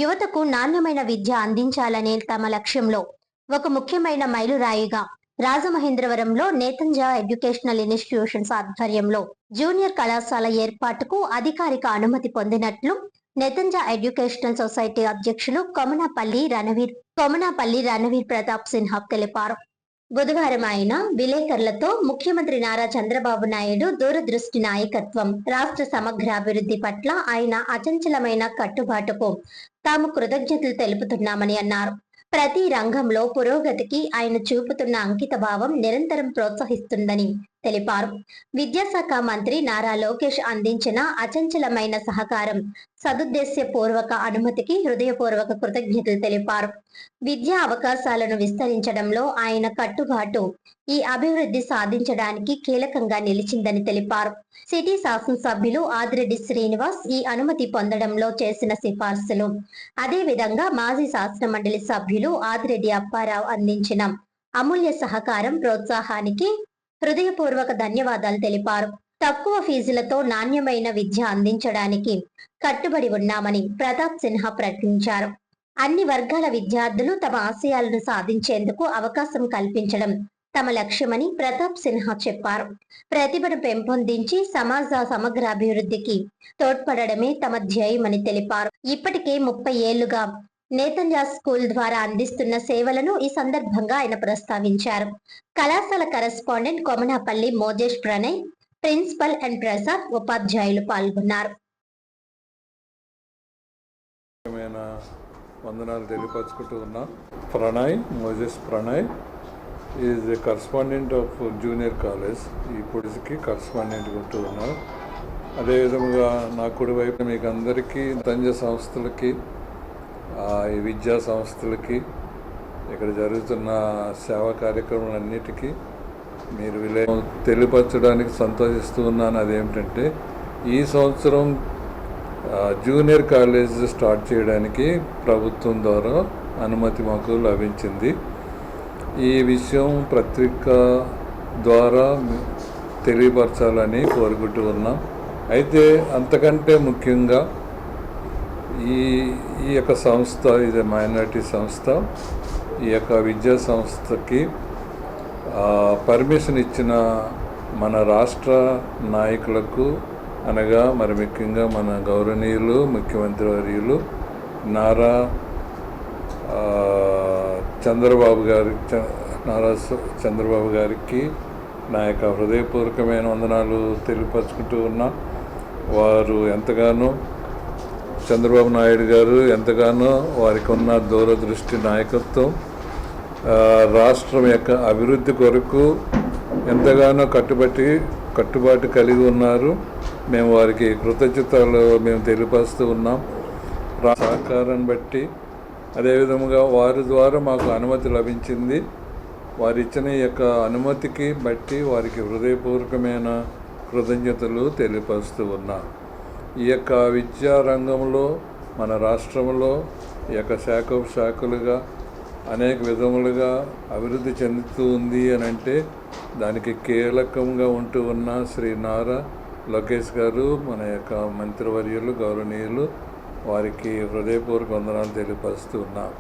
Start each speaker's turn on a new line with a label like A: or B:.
A: యువతకు నాణ్యమైన విద్య అందించాలనే తమ లక్ష్యంలో ఒక ముఖ్యమైన మైలురాయిగా రాజమహేంద్రవరంలో నేతంజా ఎడ్యుకేషనల్ ఇన్స్టిట్యూషన్స్ ఆధ్వర్యంలో జూనియర్ కళాశాల ఏర్పాటుకు అధికారిక అనుమతి పొందినట్లు నేతంజా ఎడ్యుకేషనల్ సొసైటీ అధ్యక్షులు కొమనాపల్లి రణవీర్ ప్రతాప్ సిన్హా తెలిపారు. బుధవారం ఆయన విలేకరులతో ముఖ్యమంత్రి నారా చంద్రబాబు నాయుడు దూరదృష్టి నాయకత్వం, రాష్ట్ర సమగ్రాభివృద్ధి పట్ల ఆయన అచంచలమైన కట్టుబాటుకు తాము కృతజ్ఞతలు తెలుపుతున్నామని అన్నారు. ప్రతి రంగంలో పురోగతికి ఆయన చూపుతున్న అంకితభావం నిరంతరం ప్రోత్సహిస్తుందని తెలిపారు. విద్యాశాఖ మంత్రి నారా లోకేష్ అందించిన అచంచలమైన సహకారం, సదుద్దేశ్యపూర్వక అనుమతికి హృదయపూర్వక కృతజ్ఞతలు తెలిపారు. విద్యా అవకాశాలను విస్తరించడంలో ఆయన కట్టుబాటు ఈ అభివృద్ధి సాధించడానికి కీలకంగా నిలిచిందని తెలిపారు. సిటీ శాసనసభ్యులు ఆదిరెడ్డి శ్రీనివాస్ ఈ అనుమతి పొందడంలో చేసిన సిఫార్సులు, అదేవిధంగా మాజీ శాసనమండలి సభ్యులు ఆదిరెడ్డి అప్పారావు అందించిన అమూల్య సహకారం, ప్రోత్సాహానికి హృదయపూర్వక ధన్యవాదాలు తెలిపారు. తక్కువ ఫీజులతో నాణ్యమైన విద్య అందించడానికి కట్టుబడి ఉన్నామని ప్రతాప్ సిన్హా ప్రకటించారు. అన్ని వర్గాల విద్యార్థులు తమ ఆశయాలను సాధించేందుకు అవకాశం కల్పించడం తమ లక్ష్యమని ప్రతాప్ సిన్హా చెప్పారు. ప్రతిభను పెంపొందించి సమాజ సమగ్ర అభివృద్ధికి తోడ్పడమే తమ ధ్యేయమని తెలిపారు. ఇప్పటికే 30 ఏళ్లుగా నేతంజా స్కూల్ ద్వారా అందిస్తున్న సేవలను ఈ సందర్భంగా ఆయన ప్రస్తావించారు. కళాశాల correspondent Komanapalli Mojesh Pranay, principal and Prasad, ఉపాధ్యాయులు పాల్గొన్నారు.
B: వందనాలు తెలియపరుచుకుంటూ ఉన్నాం. Mojesh Pranay is a correspondent of junior college. ఇప్పటికి కరస్పాండెంట్ ఉంటూ ఉన్నారు. అదేవిధంగా నా కుడి వైపు మీకు అందరికీ నేతంజా సంస్థలకి, ఈ విద్యా సంస్థలకి, ఇక్కడ జరుగుతున్న సేవా కార్యక్రమాలన్నిటికీ మీరు తెలియపరచడానికి సంతోషిస్తూ ఉన్నాను. అదేమిటంటే ఈ సంవత్సరం జూనియర్ కాలేజ్ స్టార్ట్ చేయడానికి ప్రభుత్వం ద్వారా అనుమతి మాకు లభించింది. ఈ విషయం పత్రిక ద్వారా తెలియపరచాలని కోరుకుంటూ ఉన్నాం. అయితే అంతకంటే ముఖ్యంగా ఈ యొక్క సంస్థ, ఇది మైనారిటీ సంస్థ, ఈ యొక్క విద్యా సంస్థకి పర్మిషన్ ఇచ్చిన మన రాష్ట్ర నాయకులకు, అనగా మరి ముఖ్యంగా మన గౌరవనీయులు ముఖ్యమంత్రి వర్యులు నారా చంద్రబాబు గారికి నా యొక్క హృదయపూర్వకమైన వందనాలు తెలియపరుచుకుంటూ ఉన్నా. వారు ఎంతగానో, చంద్రబాబు నాయుడు గారు ఎంతగానో వారికి ఉన్న దూరదృష్టి నాయకత్వం, రాష్ట్రం యొక్క అభివృద్ధి కొరకు ఎంతగానో కట్టుబాటు కలిగి ఉన్నారు. మేము వారికి కృతజ్ఞతలు తెలియపరుస్తూ ఉన్నాం. సహకారాన్ని బట్టి, అదేవిధంగా వారి ద్వారా మాకు అనుమతి లభించింది. వారు ఇచ్చిన ఈ యొక్క అనుమతికి బట్టి వారికి హృదయపూర్వకమైన కృతజ్ఞతలు తెలియపరుస్తూ ఉన్నాం. ఈ యొక్క విద్యా రంగంలో మన రాష్ట్రంలో ఈ యొక్క శాఖలుగా అనేక విధములుగా అభివృద్ధి చెందుతూ ఉంది అని అంటే దానికి కీలకంగా ఉంటూ ఉన్న శ్రీ నారా లోకేష్ గారు, మన యొక్క మంత్రివర్యులు, గౌరవనీయులు, వారికి హృదయపూర్వక వందనాలు తెలియపరుస్తూ ఉన్నాం.